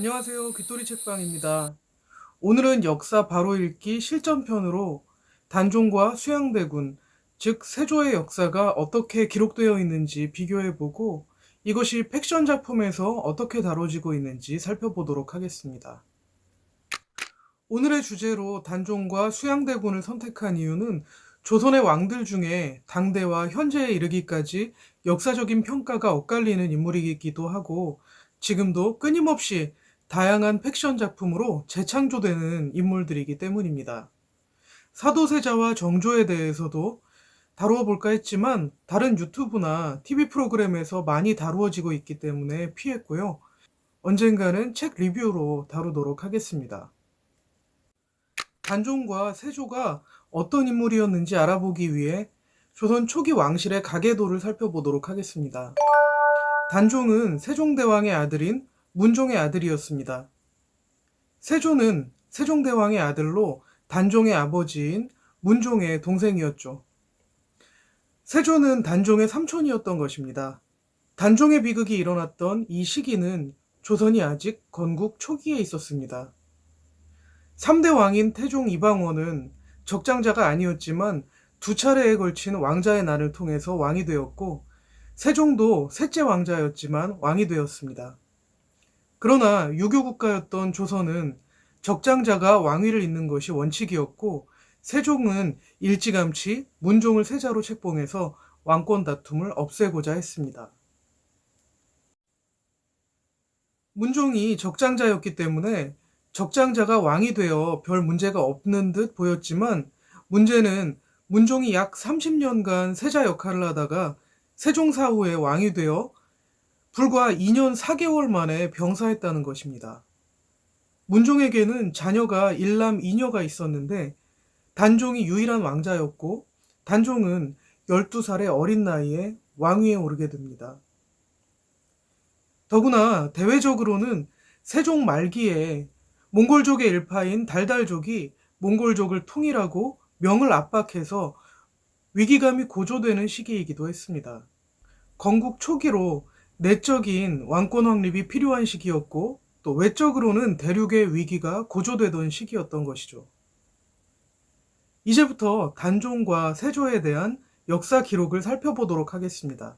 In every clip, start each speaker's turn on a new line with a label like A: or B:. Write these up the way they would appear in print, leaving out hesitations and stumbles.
A: 안녕하세요. 귀토리 책방입니다. 오늘은 역사 바로 읽기 실전편으로 단종과 수양대군, 즉 세조의 역사가 어떻게 기록되어 있는지 비교해보고 이것이 팩션 작품에서 어떻게 다뤄지고 있는지 살펴보도록 하겠습니다. 오늘의 주제로 단종과 수양대군을 선택한 이유는 조선의 왕들 중에 당대와 현재에 이르기까지 역사적인 평가가 엇갈리는 인물이기도 하고 지금도 끊임없이 다양한 팩션 작품으로 재창조되는 인물들이기 때문입니다. 사도세자와 정조에 대해서도 다루어 볼까 했지만 다른 유튜브나 TV 프로그램에서 많이 다루어지고 있기 때문에 피했고요. 언젠가는 책 리뷰로 다루도록 하겠습니다. 단종과 세조가 어떤 인물이었는지 알아보기 위해 조선 초기 왕실의 가계도를 살펴보도록 하겠습니다. 단종은 세종대왕의 아들인 문종의 아들이었습니다. 세조는 세종대왕의 아들로 단종의 아버지인 문종의 동생이었죠. 세조는 단종의 삼촌이었던 것입니다. 단종의 비극이 일어났던 이 시기는 조선이 아직 건국 초기에 있었습니다. 3대 왕인 태종 이방원은 적장자가 아니었지만 두 차례에 걸친 왕자의 난을 통해서 왕이 되었고 세종도 셋째 왕자였지만 왕이 되었습니다. 그러나 유교국가였던 조선은 적장자가 왕위를 잇는 것이 원칙이었고 세종은 일찌감치 문종을 세자로 책봉해서 왕권 다툼을 없애고자 했습니다. 문종이 적장자였기 때문에 적장자가 왕이 되어 별 문제가 없는 듯 보였지만 문제는 문종이 약 30년간 세자 역할을 하다가 세종사후에 왕이 되어 불과 2년 4개월 만에 병사했다는 것입니다. 문종에게는 자녀가 일남 이녀가 있었는데 단종이 유일한 왕자였고 단종은 12살의 어린 나이에 왕위에 오르게 됩니다. 더구나 대외적으로는 세종 말기에 몽골족의 일파인 달달족이 몽골족을 통일하고 명을 압박해서 위기감이 고조되는 시기이기도 했습니다. 건국 초기로 내적인 왕권 확립이 필요한 시기였고 또 외적으로는 대륙의 위기가 고조되던 시기였던 것이죠. 이제부터 단종과 세조에 대한 역사 기록을 살펴보도록 하겠습니다.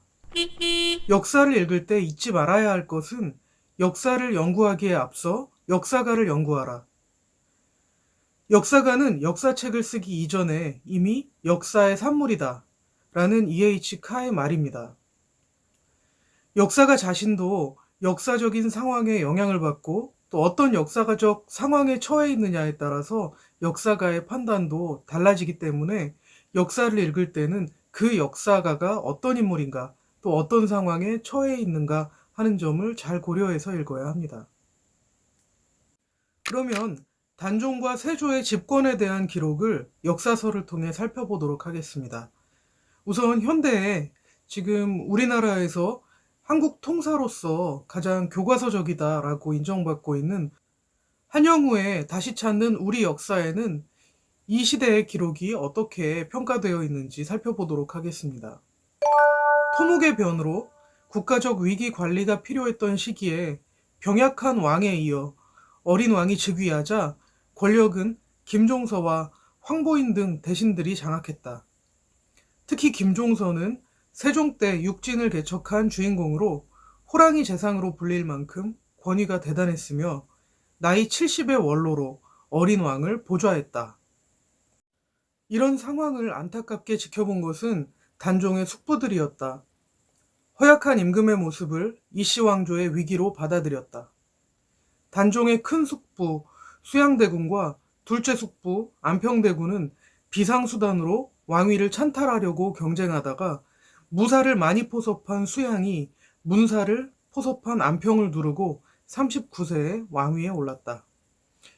A: 역사를 읽을 때 잊지 말아야 할 것은 역사를 연구하기에 앞서 역사가를 연구하라. 역사가는 역사책을 쓰기 이전에 이미 역사의 산물이다 라는 E.H. 카의 말입니다. 역사가 자신도 역사적인 상황에 영향을 받고 또 어떤 역사가적 상황에 처해 있느냐에 따라서 역사가의 판단도 달라지기 때문에 역사를 읽을 때는 그 역사가가 어떤 인물인가 또 어떤 상황에 처해 있는가 하는 점을 잘 고려해서 읽어야 합니다. 그러면 단종과 세조의 집권에 대한 기록을 역사서를 통해 살펴보도록 하겠습니다. 우선 현대에 지금 우리나라에서 한국 통사로서 가장 교과서적이다라고 인정받고 있는 한영우의 다시 찾는 우리 역사에는 이 시대의 기록이 어떻게 평가되어 있는지 살펴보도록 하겠습니다. 토목의 변으로 국가적 위기 관리가 필요했던 시기에 병약한 왕에 이어 어린 왕이 즉위하자 권력은 김종서와 황보인 등 대신들이 장악했다. 특히 김종서는 세종 때 육진을 개척한 주인공으로 호랑이 재상으로 불릴 만큼 권위가 대단했으며 나이 70의 원로로 어린 왕을 보좌했다. 이런 상황을 안타깝게 지켜본 것은 단종의 숙부들이었다. 허약한 임금의 모습을 이씨왕조의 위기로 받아들였다. 단종의 큰 숙부 수양대군과 둘째 숙부 안평대군은 비상수단으로 왕위를 찬탈하려고 경쟁하다가 무사를 많이 포섭한 수양이 문사를 포섭한 안평을 누르고 39세에 왕위에 올랐다.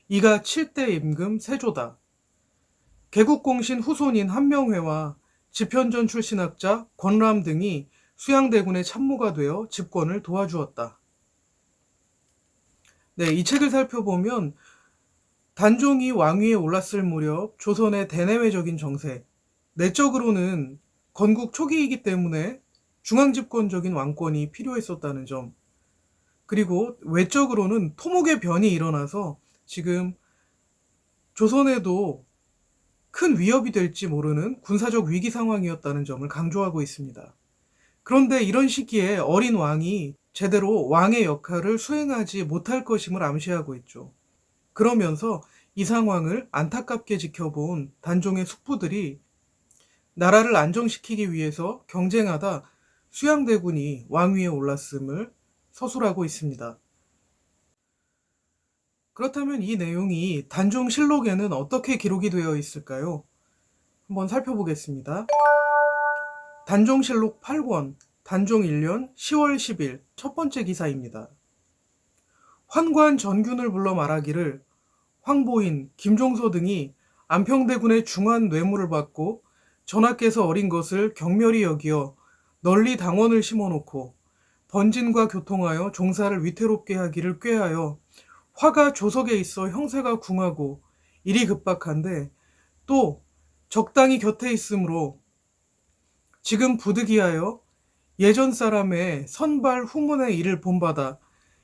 A: 이가 7대 임금 세조다. 개국공신 후손인 한명회와 집현전 출신 학자 권람 등이 수양대군의 참모가 되어 집권을 도와주었다. 네, 이 책을 살펴보면 단종이 왕위에 올랐을 무렵 조선의 대내외적인 정세, 내적으로는 건국 초기이기 때문에 중앙집권적인 왕권이 필요했었다는 점, 그리고 외적으로는 토목의 변이 일어나서 지금 조선에도 큰 위협이 될지 모르는 군사적 위기 상황이었다는 점을 강조하고 있습니다. 그런데 이런 시기에 어린 왕이 제대로 왕의 역할을 수행하지 못할 것임을 암시하고 있죠. 그러면서 이 상황을 안타깝게 지켜본 단종의 숙부들이 나라를 안정시키기 위해서 경쟁하다 수양대군이 왕위에 올랐음을 서술하고 있습니다. 그렇다면 이 내용이 단종실록에는 어떻게 기록이 되어 있을까요? 한번 살펴보겠습니다. 단종실록 8권, 단종 1년 10월 10일 첫 번째 기사입니다. 환관 전균을 불러 말하기를 황보인, 김종서 등이 안평대군의 중한 뇌물을 받고 전하께서 어린 것을 경멸히 여기어 널리 당원을 심어놓고 번진과 교통하여 종사를 위태롭게 하기를 꾀하여 화가 조석에 있어 형세가 궁하고 일이 급박한데 또 적당히 곁에 있으므로 지금 부득이하여 예전 사람의 선발 후문의 일을 본받아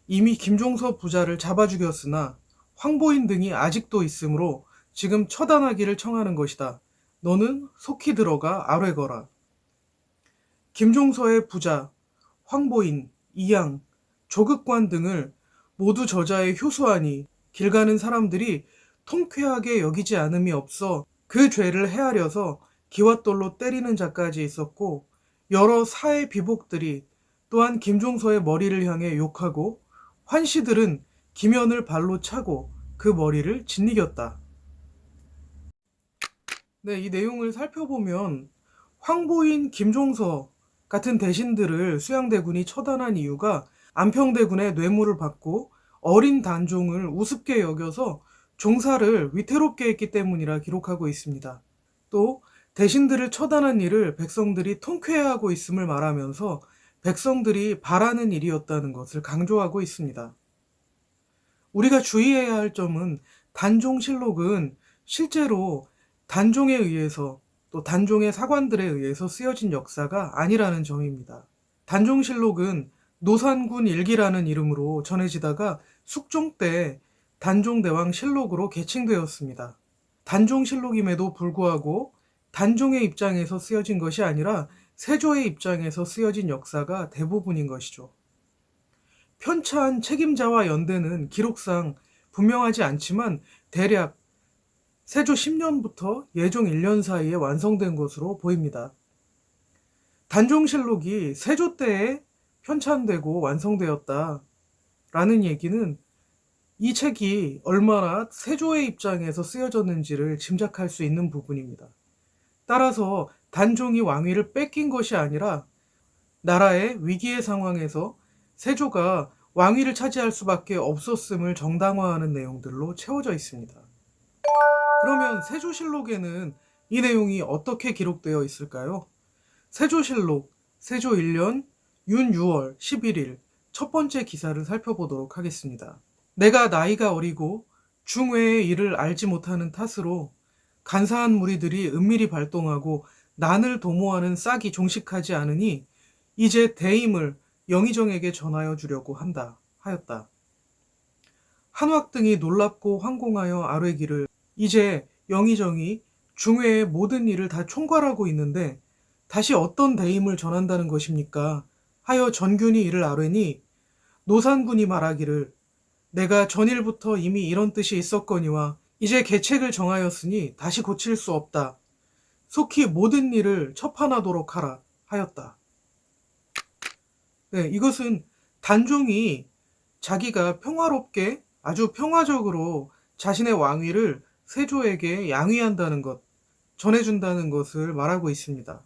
A: 이미 김종서 부자를 잡아 죽였으나 황보인 등이 아직도 있으므로 지금 처단하기를 청하는 것이다. 너는 속히 들어가 아뢰거라. 김종서의 부자, 황보인, 이양, 조극관 등을 모두 저자의 효수하니 길 가는 사람들이 통쾌하게 여기지 않음이 없어 그 죄를 헤아려서 기왓돌로 때리는 자까지 있었고 여러 사의 비복들이 또한 김종서의 머리를 향해 욕하고 환시들은 김연을 발로 차고 그 머리를 짓이겼다. 네, 이 내용을 살펴보면 황보인, 김종서 같은 대신들을 수양대군이 처단한 이유가 안평대군의 뇌물을 받고 어린 단종을 우습게 여겨서 종사를 위태롭게 했기 때문이라 기록하고 있습니다. 또 대신들을 처단한 일을 백성들이 통쾌해하고 있음을 말하면서 백성들이 바라는 일이었다는 것을 강조하고 있습니다. 우리가 주의해야 할 점은 단종실록은 실제로 단종에 의해서 또 단종의 사관들에 의해서 쓰여진 역사가 아니라는 점입니다. 단종실록은 노산군 일기라는 이름으로 전해지다가 숙종 때 단종대왕실록으로 개칭되었습니다. 단종실록임에도 불구하고 단종의 입장에서 쓰여진 것이 아니라 세조의 입장에서 쓰여진 역사가 대부분인 것이죠. 편찬 책임자와 연대는 기록상 분명하지 않지만 대략 세조 10년부터 예종 1년 사이에 완성된 것으로 보입니다. 단종실록이 세조 때에 편찬되고 완성되었다라는 얘기는 이 책이 얼마나 세조의 입장에서 쓰여졌는지를 짐작할 수 있는 부분입니다. 따라서 단종이 왕위를 뺏긴 것이 아니라 나라의 위기의 상황에서 세조가 왕위를 차지할 수밖에 없었음을 정당화하는 내용들로 채워져 있습니다. 그러면 세조실록에는 이 내용이 어떻게 기록되어 있을까요? 세조실록 세조 1년 윤 6월 11일 첫 번째 기사를 살펴보도록 하겠습니다. 내가 나이가 어리고 중외의 일을 알지 못하는 탓으로 간사한 무리들이 은밀히 발동하고 난을 도모하는 싹이 종식하지 않으니 이제 대임을 영의정에게 전하여 주려고 한다 하였다. 한왁 등이 놀랍고 황공하여 아뢰기를 이제 영의정이 중외의 모든 일을 다 총괄하고 있는데 다시 어떤 대임을 전한다는 것입니까? 하여 전균이 이를 아뢰니 노산군이 말하기를 내가 전일부터 이미 이런 뜻이 있었거니와 이제 계책을 정하였으니 다시 고칠 수 없다. 속히 모든 일을 첩하나도록 하라 하였다. 네, 이것은 단종이 자기가 평화롭게 아주 평화적으로 자신의 왕위를 세조에게 양위한다는 것, 전해준다는 것을 말하고 있습니다.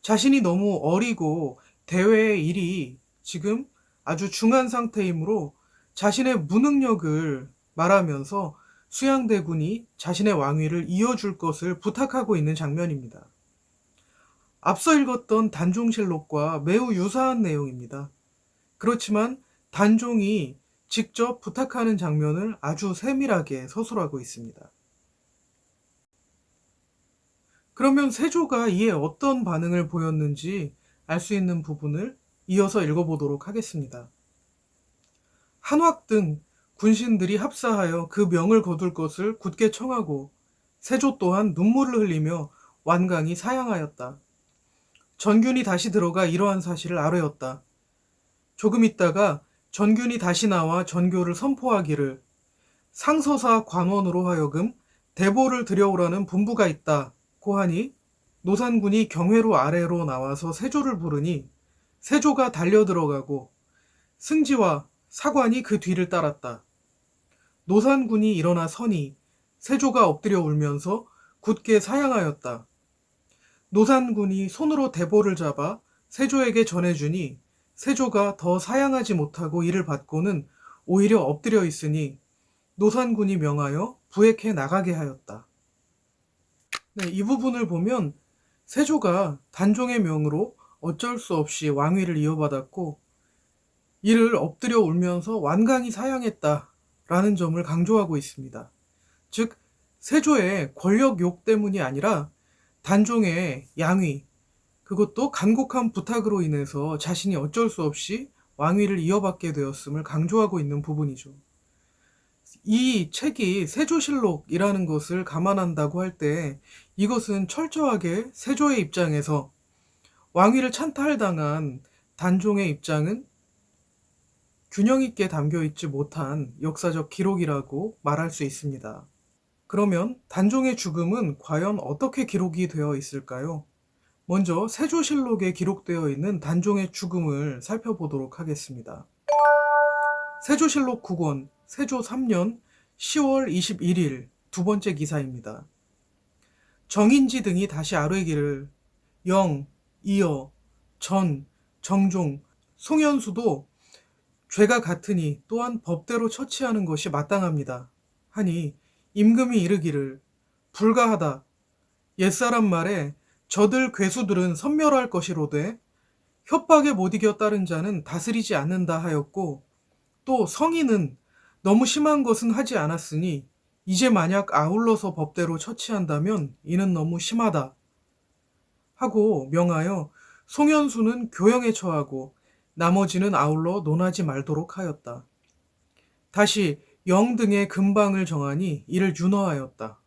A: 자신이 너무 어리고 대외의 일이 지금 아주 중한 상태이므로 자신의 무능력을 말하면서 수양대군이 자신의 왕위를 이어줄 것을 부탁하고 있는 장면입니다. 앞서 읽었던 단종실록과 매우 유사한 내용입니다. 그렇지만 단종이 직접 부탁하는 장면을 아주 세밀하게 서술하고 있습니다. 그러면 세조가 이에 어떤 반응을 보였는지 알 수 있는 부분을 이어서 읽어보도록 하겠습니다. 한왁 등 군신들이 합사하여 그 명을 거둘 것을 굳게 청하고 세조 또한 눈물을 흘리며 완강히 사양하였다. 전균이 다시 들어가 이러한 사실을 아뢰었다. 조금 있다가 전균이 다시 나와 전교를 선포하기를 상서사 관원으로 하여금 대보를 들여오라는 분부가 있다고 하니 노산군이 경회로 아래로 나와서 세조를 부르니 세조가 달려들어가고 승지와 사관이 그 뒤를 따랐다. 노산군이 일어나 서니 세조가 엎드려 울면서 굳게 사양하였다. 노산군이 손으로 대보를 잡아 세조에게 전해주니 세조가 더 사양하지 못하고 이를 받고는 오히려 엎드려 있으니 노산군이 명하여 부액해 나가게 하였다. 네, 이 부분을 보면 세조가 단종의 명으로 어쩔 수 없이 왕위를 이어받았고 이를 엎드려 울면서 완강히 사양했다라는 점을 강조하고 있습니다. 즉 세조의 권력욕 때문이 아니라 단종의 양위, 그것도 간곡한 부탁으로 인해서 자신이 어쩔 수 없이 왕위를 이어받게 되었음을 강조하고 있는 부분이죠. 이 책이 세조실록이라는 것을 감안한다고 할 때 이것은 철저하게 세조의 입장에서 왕위를 찬탈당한 단종의 입장은 균형 있게 담겨 있지 못한 역사적 기록이라고 말할 수 있습니다. 그러면 단종의 죽음은 과연 어떻게 기록이 되어 있을까요? 먼저 세조실록에 기록되어 있는 단종의 죽음을 살펴보도록 하겠습니다. 세조실록 9권 세조 3년 10월 21일 두 번째 기사입니다. 정인지 등이 다시 아뢰기를 영, 이어, 전, 정종, 송현수도 죄가 같으니 또한 법대로 처치하는 것이 마땅합니다. 하니 임금이 이르기를 불가하다. 옛사람 말에 저들 괴수들은 선멸할 것이로되 협박에 못 이겨 따른 자는 다스리지 않는다 하였고 또 성인은 너무 심한 것은 하지 않았으니 이제 만약 아울러서 법대로 처치한다면 이는 너무 심하다 하고 명하여 송현수는 교형에 처하고 나머지는 아울러 논하지 말도록 하였다. 다시 영 등의 금방을 정하니 이를 윤허하였다.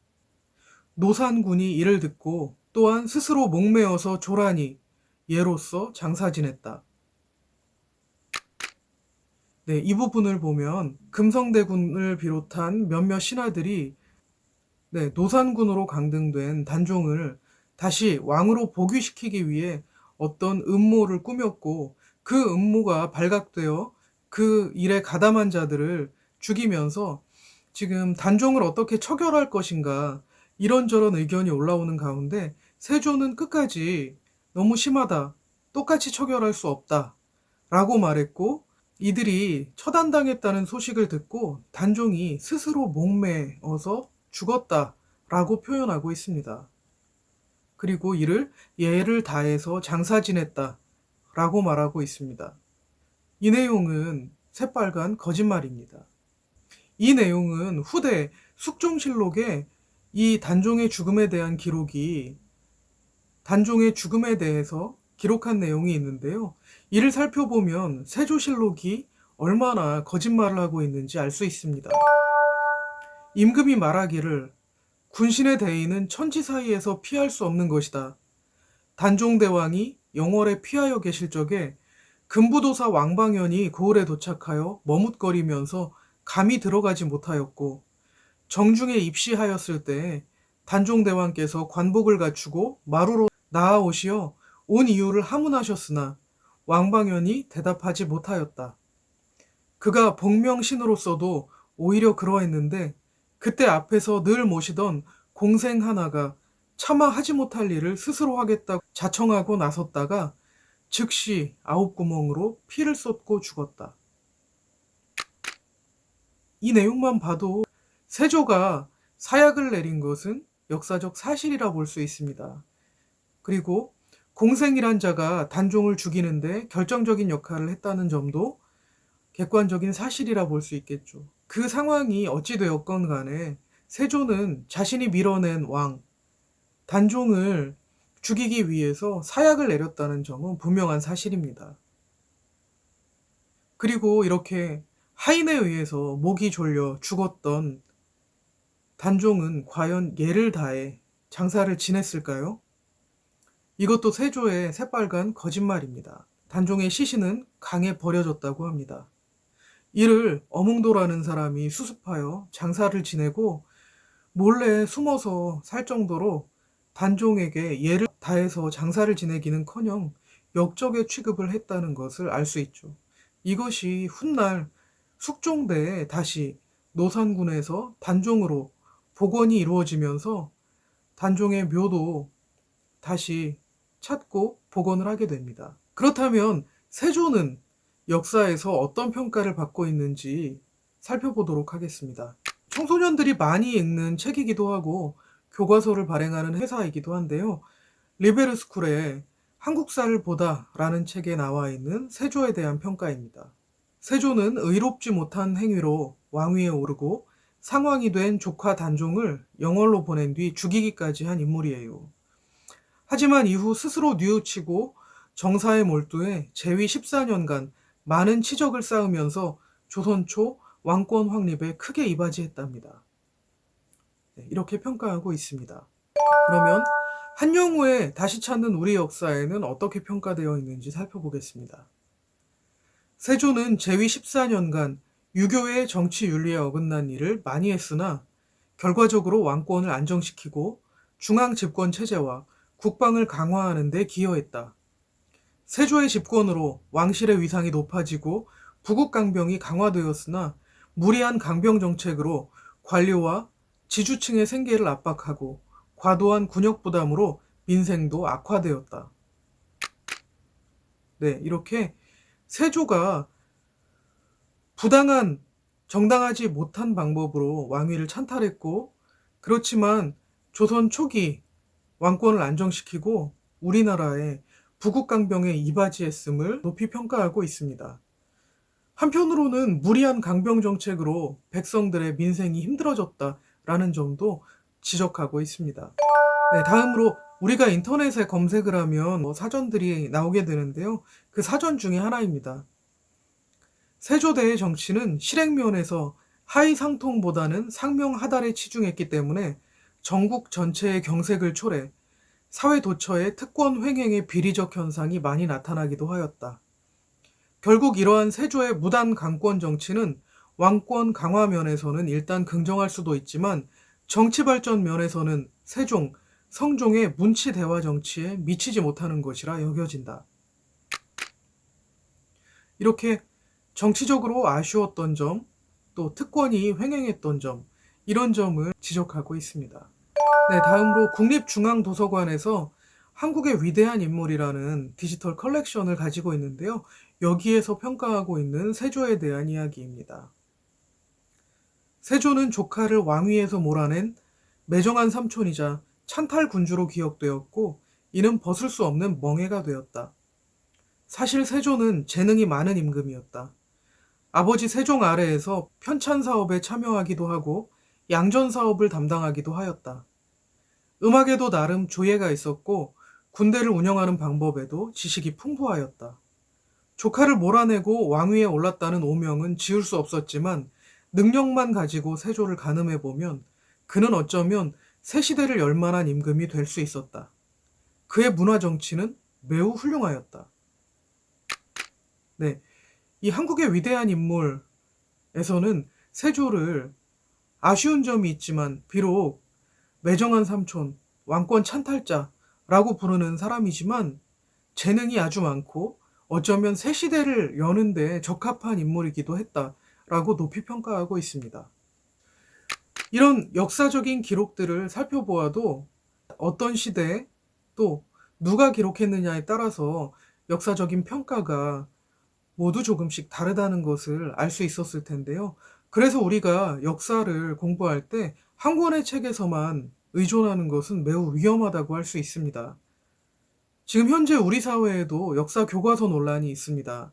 A: 노산군이 이를 듣고 또한 스스로 목매어서 조라니 예로써 장사 지냈다. 네, 이 부분을 보면 금성대군을 비롯한 몇몇 신하들이 노산군으로 강등된 단종을 다시 왕으로 복위시키기 위해 어떤 음모를 꾸몄고 그 음모가 발각되어 그 일에 가담한 자들을 죽이면서 지금 단종을 어떻게 처결할 것인가 이런저런 의견이 올라오는 가운데 세조는 끝까지 너무 심하다, 똑같이 처결할 수 없다 라고 말했고 이들이 처단당했다는 소식을 듣고 단종이 스스로 목매어서 죽었다라고 표현하고 있습니다. 그리고 이를 예를 다해서 장사 지냈다라고 말하고 있습니다. 이 내용은 새빨간 거짓말입니다. 이 내용은 후대 숙종실록에 이 단종의 죽음에 대한 기록이 단종의 죽음에 대해서 기록한 내용이 있는데요. 이를 살펴보면 세조실록이 얼마나 거짓말을 하고 있는지 알 수 있습니다. 임금이 말하기를 군신의 대의는 천지 사이에서 피할 수 없는 것이다. 단종대왕이 영월에 피하여 계실 적에 금부도사 왕방현이 고을에 도착하여 머뭇거리면서 감히 들어가지 못하였고 정중에 입시하였을 때 단종대왕께서 관복을 갖추고 마루로 나아오시어 온 이유를 하문하셨으나 왕방현이 대답하지 못하였다. 그가 복명신으로서도 오히려 그러했는데 그때 앞에서 늘 모시던 공생 하나가 차마 하지 못할 일을 스스로 하겠다고 자청하고 나섰다가 즉시 아홉구멍으로 피를 쏟고 죽었다. 이 내용만 봐도 세조가 사약을 내린 것은 역사적 사실이라 볼 수 있습니다. 그리고 공생이란 자가 단종을 죽이는데 결정적인 역할을 했다는 점도 객관적인 사실이라 볼 수 있겠죠. 그 상황이 어찌 되었건 간에 세조는 자신이 밀어낸 왕, 단종을 죽이기 위해서 사약을 내렸다는 점은 분명한 사실입니다. 그리고 이렇게 하인에 의해서 목이 졸려 죽었던 단종은 과연 예를 다해 장사를 지냈을까요? 이것도 세조의 새빨간 거짓말입니다. 단종의 시신은 강에 버려졌다고 합니다. 이를 어몽도라는 사람이 수습하여 장사를 지내고 몰래 숨어서 살 정도로 단종에게 예를 다해서 장사를 지내기는커녕 역적의 취급을 했다는 것을 알 수 있죠. 이것이 훗날 숙종대에 다시 노산군에서 단종으로 복원이 이루어지면서 단종의 묘도 다시 찾고 복원을 하게 됩니다. 그렇다면 세조는 역사에서 어떤 평가를 받고 있는지 살펴보도록 하겠습니다. 청소년들이 많이 읽는 책이기도 하고 교과서를 발행하는 회사이기도 한데요. 리베르스쿨의 한국사를 보다 라는 책에 나와 있는 세조에 대한 평가입니다. 세조는 의롭지 못한 행위로 왕위에 오르고 상왕이 된 조카 단종을 영월로 보낸 뒤 죽이기까지 한 인물이에요. 하지만 이후 스스로 뉘우치고 정사에 몰두해 재위 14년간 많은 치적을 쌓으면서 조선 초 왕권 확립에 크게 이바지했답니다. 네, 이렇게 평가하고 있습니다. 그러면 한영후에 다시 찾는 우리 역사에는 어떻게 평가되어 있는지 살펴보겠습니다. 세조는 재위 14년간 유교의 정치 윤리에 어긋난 일을 많이 했으나 결과적으로 왕권을 안정시키고 중앙 집권 체제와 국방을 강화하는 데 기여했다. 세조의 집권으로 왕실의 위상이 높아지고 부국 강병이 강화되었으나 무리한 강병 정책으로 관료와 지주층의 생계를 압박하고 과도한 군역 부담으로 민생도 악화되었다. 네, 이렇게 세조가 부당한, 정당하지 못한 방법으로 왕위를 찬탈했고, 그렇지만 조선 초기 왕권을 안정시키고 우리나라의 부국강병에 이바지했음을 높이 평가하고 있습니다. 한편으로는 무리한 강병 정책으로 백성들의 민생이 힘들어졌다라는 점도 지적하고 있습니다. 네, 다음으로 우리가 인터넷에 검색을 하면 사전들이 나오게 되는데요. 그 사전 중에 하나입니다. 세조대의 정치는 실행면에서 하위상통보다는 상명하달에 치중했기 때문에 전국 전체의 경색을 초래, 사회 도처의 특권 횡행의 비리적 현상이 많이 나타나기도 하였다. 결국 이러한 세조의 무단 강권 정치는 왕권 강화 면에서는 일단 긍정할 수도 있지만 정치 발전 면에서는 세종, 성종의 문치 대화 정치에 미치지 못하는 것이라 여겨진다. 이렇게 정치적으로 아쉬웠던 점, 또 특권이 횡행했던 점, 이런 점을 지적하고 있습니다. 네, 다음으로 국립중앙도서관에서 한국의 위대한 인물이라는 디지털 컬렉션을 가지고 있는데요. 여기에서 평가하고 있는 세조에 대한 이야기입니다. 세조는 조카를 왕위에서 몰아낸 매정한 삼촌이자 찬탈 군주로 기억되었고, 이는 벗을 수 없는 멍해가 되었다. 사실 세조는 재능이 많은 임금이었다. 아버지 세종 아래에서 편찬 사업에 참여하기도 하고 양전 사업을 담당하기도 하였다. 음악에도 나름 조예가 있었고 군대를 운영하는 방법에도 지식이 풍부하였다. 조카를 몰아내고 왕위에 올랐다는 오명은 지울 수 없었지만 능력만 가지고 세조를 가늠해보면 그는 어쩌면 새 시대를 열 만한 임금이 될 수 있었다. 그의 문화 정치는 매우 훌륭하였다. 네, 이 한국의 위대한 인물에서는 세조를 아쉬운 점이 있지만 비록 매정한 삼촌, 왕권 찬탈자라고 부르는 사람이지만 재능이 아주 많고 어쩌면 새 시대를 여는데 적합한 인물이기도 했다라고 높이 평가하고 있습니다. 이런 역사적인 기록들을 살펴보아도 어떤 시대에 또 누가 기록했느냐에 따라서 역사적인 평가가 모두 조금씩 다르다는 것을 알 수 있었을 텐데요. 그래서 우리가 역사를 공부할 때 한 권의 책에서만 의존하는 것은 매우 위험하다고 할 수 있습니다. 지금 현재 우리 사회에도 역사 교과서 논란이 있습니다.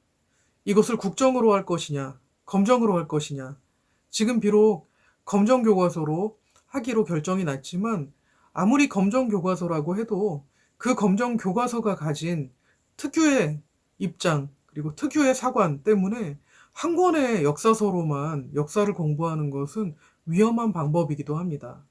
A: 이것을 국정으로 할 것이냐, 검정으로 할 것이냐. 지금 비록 검정 교과서로 하기로 결정이 났지만 아무리 검정 교과서라고 해도 그 검정 교과서가 가진 특유의 입장, 그리고 특유의 사관 때문에 한 권의 역사서로만 역사를 공부하는 것은 위험한 방법이기도 합니다.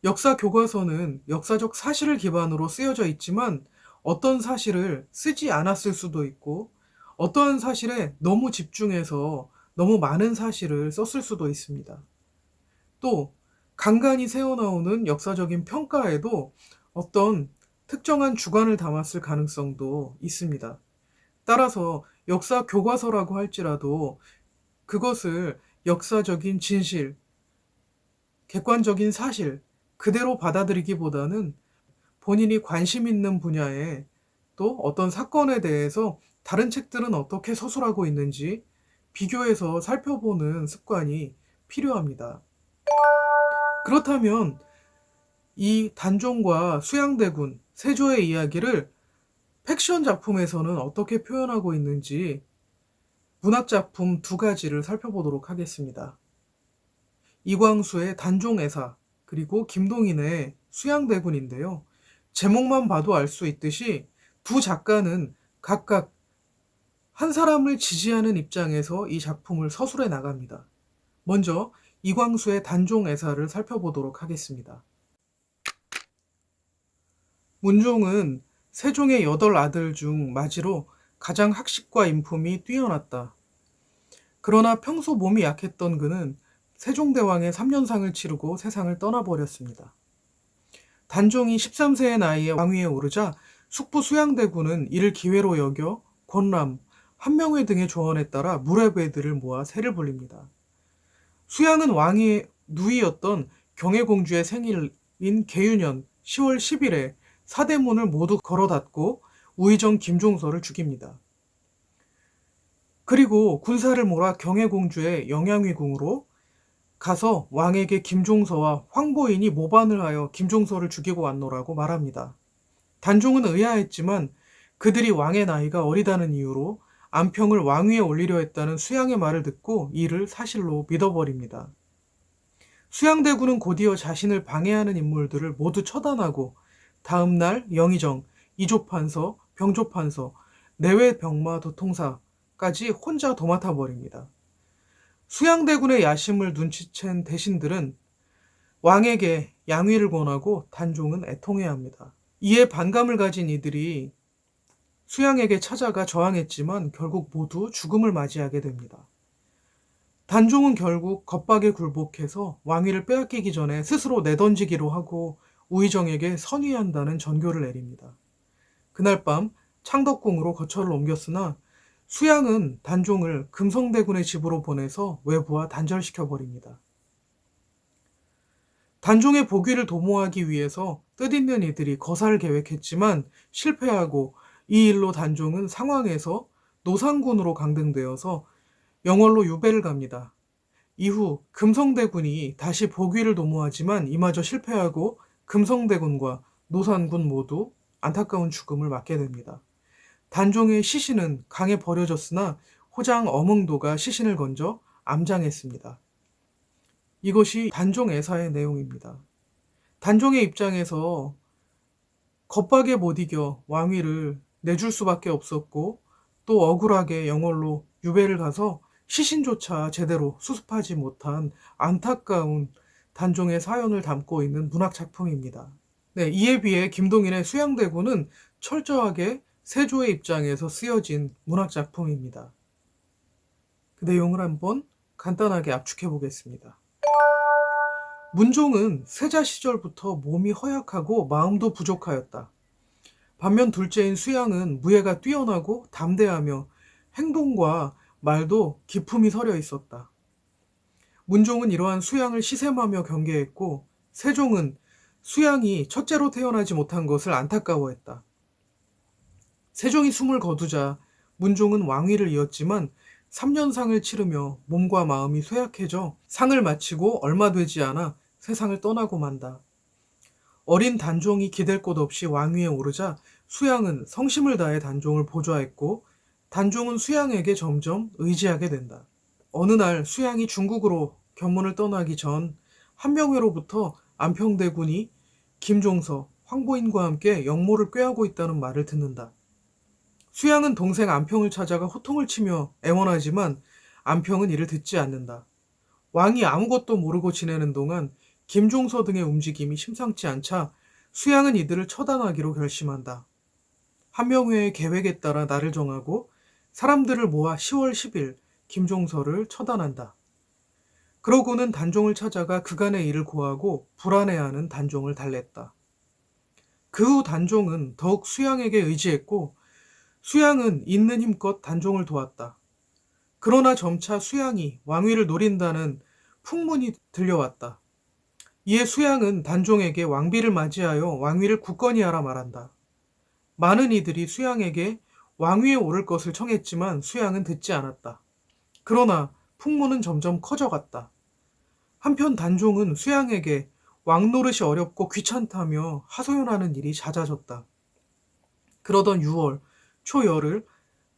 A: 역사 교과서는 역사적 사실을 기반으로 쓰여져 있지만 어떤 사실을 쓰지 않았을 수도 있고 어떠한 사실에 너무 집중해서 너무 많은 사실을 썼을 수도 있습니다. 또 간간히 새어나오는 역사적인 평가에도 어떤 특정한 주관을 담았을 가능성도 있습니다. 따라서 역사 교과서라고 할지라도 그것을 역사적인 진실, 객관적인 사실 그대로 받아들이기보다는 본인이 관심 있는 분야에 또 어떤 사건에 대해서 다른 책들은 어떻게 서술하고 있는지 비교해서 살펴보는 습관이 필요합니다. 그렇다면 이 단종과 수양대군, 세조의 이야기를 팩션 작품에서는 어떻게 표현하고 있는지 문학작품 두 가지를 살펴보도록 하겠습니다. 이광수의 단종애사, 그리고 김동인의 수양대군인데요. 제목만 봐도 알 수 있듯이 두 작가는 각각 한 사람을 지지하는 입장에서 이 작품을 서술해 나갑니다. 먼저 이광수의 단종애사를 살펴보도록 하겠습니다. 문종은 세종의 8아들 중 마지로 가장 학식과 인품이 뛰어났다. 그러나 평소 몸이 약했던 그는 세종대왕의 3년상을 치르고 세상을 떠나버렸습니다. 단종이 13세의 나이에 왕위에 오르자 숙부 수양대군은 이를 기회로 여겨 권람, 한명회 등의 조언에 따라 무례배들을 모아 세를 불립니다. 수양은 왕의 누이였던 경혜공주의 생일인 계유년 10월 10일에 사대문을 모두 걸어 닫고 우의정 김종서를 죽입니다. 그리고 군사를 몰아 경혜공주의 영양위궁으로 가서 왕에게 김종서와 황보인이 모반을 하여 김종서를 죽이고 왔노라고 말합니다. 단종은 의아했지만 그들이 왕의 나이가 어리다는 이유로 안평을 왕위에 올리려 했다는 수양의 말을 듣고 이를 사실로 믿어버립니다. 수양대군은 곧이어 자신을 방해하는 인물들을 모두 처단하고 다음 날 영의정, 이조판서, 병조판서, 내외병마도통사까지 혼자 도맡아 버립니다. 수양대군의 야심을 눈치챈 대신들은 왕에게 양위를 권하고 단종은 애통해야 합니다. 이에 반감을 가진 이들이 수양에게 찾아가 저항했지만 결국 모두 죽음을 맞이하게 됩니다. 단종은 결국 겁박에 굴복해서 왕위를 빼앗기기 전에 스스로 내던지기로 하고 우의정에게 선위한다는 전교를 내립니다. 그날 밤 창덕궁으로 거처를 옮겼으나 수양은 단종을 금성대군의 집으로 보내서 외부와 단절시켜버립니다. 단종의 복위를 도모하기 위해서 뜻있는 이들이 거사를 계획했지만 실패하고 이 일로 단종은 상황에서 노상군으로 강등되어서 영월로 유배를 갑니다. 이후 금성대군이 다시 복위를 도모하지만 이마저 실패하고 금성대군과 노산군 모두 안타까운 죽음을 맞게 됩니다. 단종의 시신은 강에 버려졌으나 호장 어몽도가 시신을 건져 암장했습니다. 이것이 단종애사의 내용입니다. 단종의 입장에서 겁박에 못 이겨 왕위를 내줄 수밖에 없었고 또 억울하게 영월로 유배를 가서 시신조차 제대로 수습하지 못한 안타까운 단종의 사연을 담고 있는 문학작품입니다. 네, 이에 비해 김동인의 수양대군은 철저하게 세조의 입장에서 쓰여진 문학작품입니다. 그 내용을 한번 간단하게 압축해 보겠습니다. 문종은 세자 시절부터 몸이 허약하고 마음도 부족하였다. 반면 둘째인 수양은 무예가 뛰어나고 담대하며 행동과 말도 기품이 서려 있었다. 문종은 이러한 수양을 시샘하며 경계했고 세종은 수양이 첫째로 태어나지 못한 것을 안타까워했다. 세종이 숨을 거두자 문종은 왕위를 이었지만 3년상을 치르며 몸과 마음이 쇠약해져 상을 마치고 얼마 되지 않아 세상을 떠나고 만다. 어린 단종이 기댈 곳 없이 왕위에 오르자 수양은 성심을 다해 단종을 보좌했고 단종은 수양에게 점점 의지하게 된다. 어느 날 수양이 중국으로 견문을 떠나기 전 한명회로부터 안평대군이 김종서, 황보인과 함께 영모를 꾀하고 있다는 말을 듣는다. 수양은 동생 안평을 찾아가 호통을 치며 애원하지만 안평은 이를 듣지 않는다. 왕이 아무것도 모르고 지내는 동안 김종서 등의 움직임이 심상치 않자 수양은 이들을 처단하기로 결심한다. 한명회의 계획에 따라 날을 정하고 사람들을 모아 10월 10일 김종서를 처단한다. 그러고는 단종을 찾아가 그간의 일을 고하고 불안해하는 단종을 달랬다. 그 후 단종은 더욱 수양에게 의지했고 수양은 있는 힘껏 단종을 도왔다. 그러나 점차 수양이 왕위를 노린다는 풍문이 들려왔다. 이에 수양은 단종에게 왕비를 맞이하여 왕위를 굳건히 하라 말한다. 많은 이들이 수양에게 왕위에 오를 것을 청했지만 수양은 듣지 않았다. 그러나 풍문은 점점 커져갔다. 한편 단종은 수양에게 왕노릇이 어렵고 귀찮다며 하소연하는 일이 잦아졌다. 그러던 6월 초열을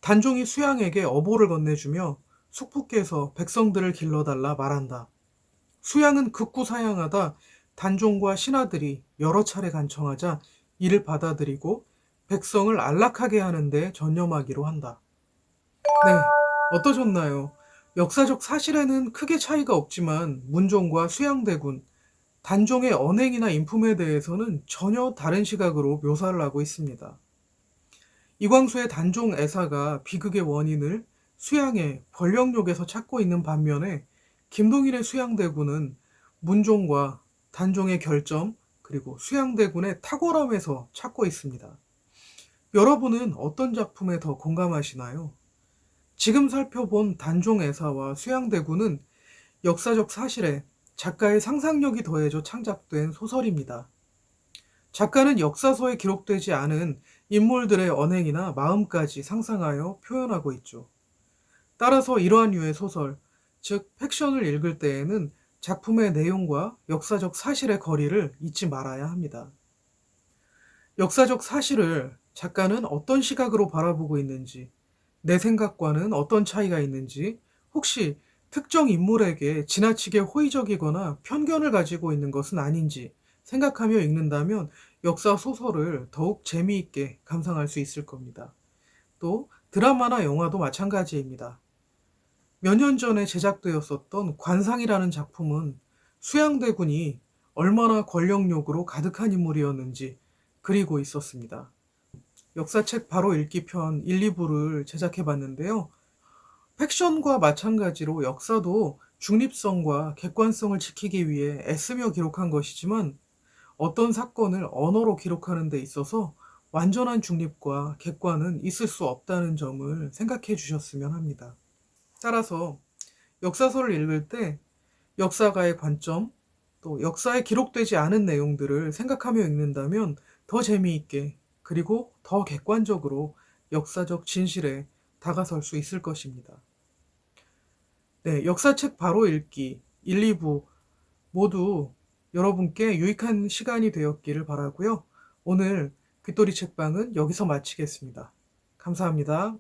A: 단종이 수양에게 어보를 건네주며 숙부께서 백성들을 길러달라 말한다. 수양은 극구사양하다 단종과 신하들이 여러 차례 간청하자 이를 받아들이고 백성을 안락하게 하는 데 전념하기로 한다. 네, 어떠셨나요? 역사적 사실에는 크게 차이가 없지만 문종과 수양대군, 단종의 언행이나 인품에 대해서는 전혀 다른 시각으로 묘사를 하고 있습니다. 이광수의 단종 애사가 비극의 원인을 수양의 권력욕에서 찾고 있는 반면에 김동일의 수양대군은 문종과 단종의 결점 그리고 수양대군의 탁월함에서 찾고 있습니다. 여러분은 어떤 작품에 더 공감하시나요? 지금 살펴본 단종애사와 수양대군은 역사적 사실에 작가의 상상력이 더해져 창작된 소설입니다. 작가는 역사서에 기록되지 않은 인물들의 언행이나 마음까지 상상하여 표현하고 있죠. 따라서 이러한 류의 소설, 즉 팩션을 읽을 때에는 작품의 내용과 역사적 사실의 거리를 잊지 말아야 합니다. 역사적 사실을 작가는 어떤 시각으로 바라보고 있는지, 내 생각과는 어떤 차이가 있는지, 혹시 특정 인물에게 지나치게 호의적이거나 편견을 가지고 있는 것은 아닌지 생각하며 읽는다면 역사 소설을 더욱 재미있게 감상할 수 있을 겁니다. 또 드라마나 영화도 마찬가지입니다. 몇 년 전에 제작되었었던 관상이라는 작품은 수양대군이 얼마나 권력욕으로 가득한 인물이었는지 그리고 있었습니다. 역사책 바로 읽기 편 1, 2부를 제작해 봤는데요. 팩션과 마찬가지로 역사도 중립성과 객관성을 지키기 위해 애쓰며 기록한 것이지만 어떤 사건을 언어로 기록하는 데 있어서 완전한 중립과 객관은 있을 수 없다는 점을 생각해 주셨으면 합니다. 따라서 역사서를 읽을 때 역사가의 관점, 또 역사에 기록되지 않은 내용들을 생각하며 읽는다면 더 재미있게 그리고 더 객관적으로 역사적 진실에 다가설 수 있을 것입니다. 네, 역사책 바로 읽기 1, 2부 모두 여러분께 유익한 시간이 되었기를 바라고요. 오늘 귀토리 책방은 여기서 마치겠습니다. 감사합니다.